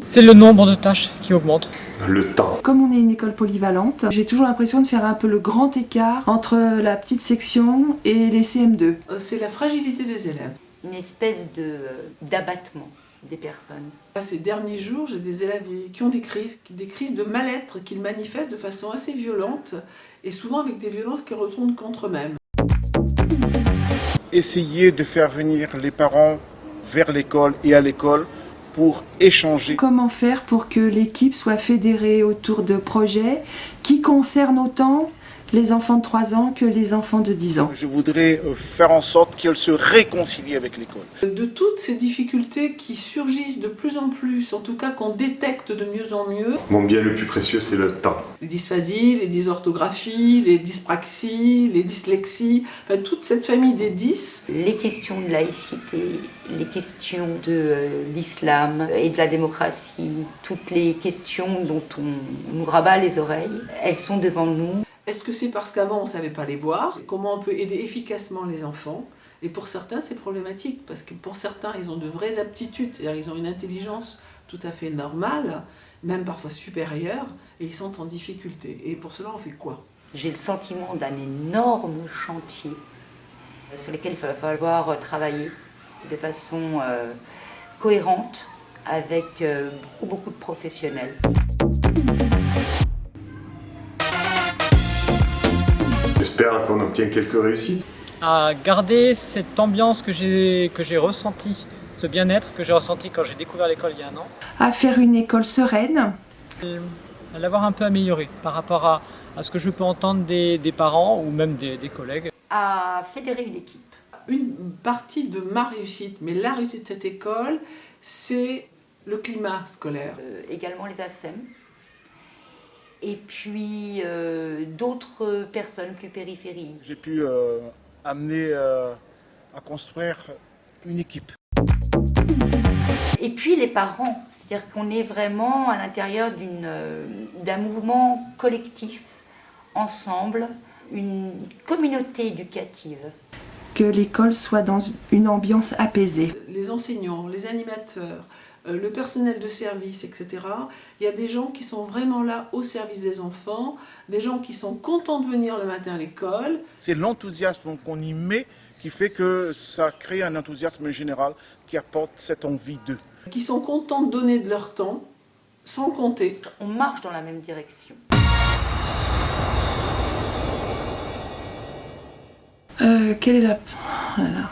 C'est le nombre de tâches qui augmente. Le temps. Comme on est une école polyvalente, j'ai toujours l'impression de faire un peu le grand écart entre la petite section et les CM2. C'est la fragilité des élèves. Une espèce d'abattement des personnes. Ces derniers jours, j'ai des élèves qui ont des crises de mal-être qu'ils manifestent de façon assez violente et souvent avec des violences qui retournent contre eux-mêmes. Essayer de faire venir les parents vers l'école et à l'école pour échanger. Comment faire pour que l'équipe soit fédérée autour de projets qui concernent autant les enfants de 3 ans que les enfants de 10 ans. Je voudrais faire en sorte qu'elle se réconcilie avec l'école. De toutes ces difficultés qui surgissent de plus en plus, en tout cas qu'on détecte de mieux en mieux. Mon bien le plus précieux, c'est le temps. Les dysphasies, les dysorthographies, les dyspraxies, les dyslexies, enfin toute cette famille des 10. Les questions de laïcité, les questions de l'islam et de la démocratie, toutes les questions dont on nous rabat les oreilles, elles sont devant nous. Est-ce que c'est parce qu'avant on ne savait pas les voir? Comment on peut aider efficacement les enfants? Et pour certains c'est problématique, parce que pour certains ils ont de vraies aptitudes, c'est-à-dire ils ont une intelligence tout à fait normale, même parfois supérieure, et ils sont en difficulté. Et pour cela on fait quoi? J'ai le sentiment d'un énorme chantier sur lequel il va falloir travailler de façon cohérente avec beaucoup de professionnels. J'espère qu'on obtient quelques réussites. À garder cette ambiance que j'ai ressentie, ce bien-être que j'ai ressenti quand j'ai découvert l'école il y a 1 an. À faire une école sereine. À l'avoir un peu améliorée par rapport à ce que je peux entendre des parents ou même des collègues. À fédérer une équipe. Une partie de ma réussite, mais la réussite de cette école, c'est le climat scolaire. Également les ASEM. Et puis d'autres personnes plus périphériques. J'ai pu amener à construire une équipe. Et puis les parents, c'est-à-dire qu'on est vraiment à l'intérieur d'un mouvement collectif, ensemble, une communauté éducative. Que l'école soit dans une ambiance apaisée. Les enseignants, les animateurs, le personnel de service, etc. Il y a des gens qui sont vraiment là au service des enfants, des gens qui sont contents de venir le matin à l'école. C'est l'enthousiasme qu'on y met qui fait que ça crée un enthousiasme général qui apporte cette envie d'eux. Qui sont contents de donner de leur temps, sans compter. On marche dans la même direction. Quelle est la... Voilà.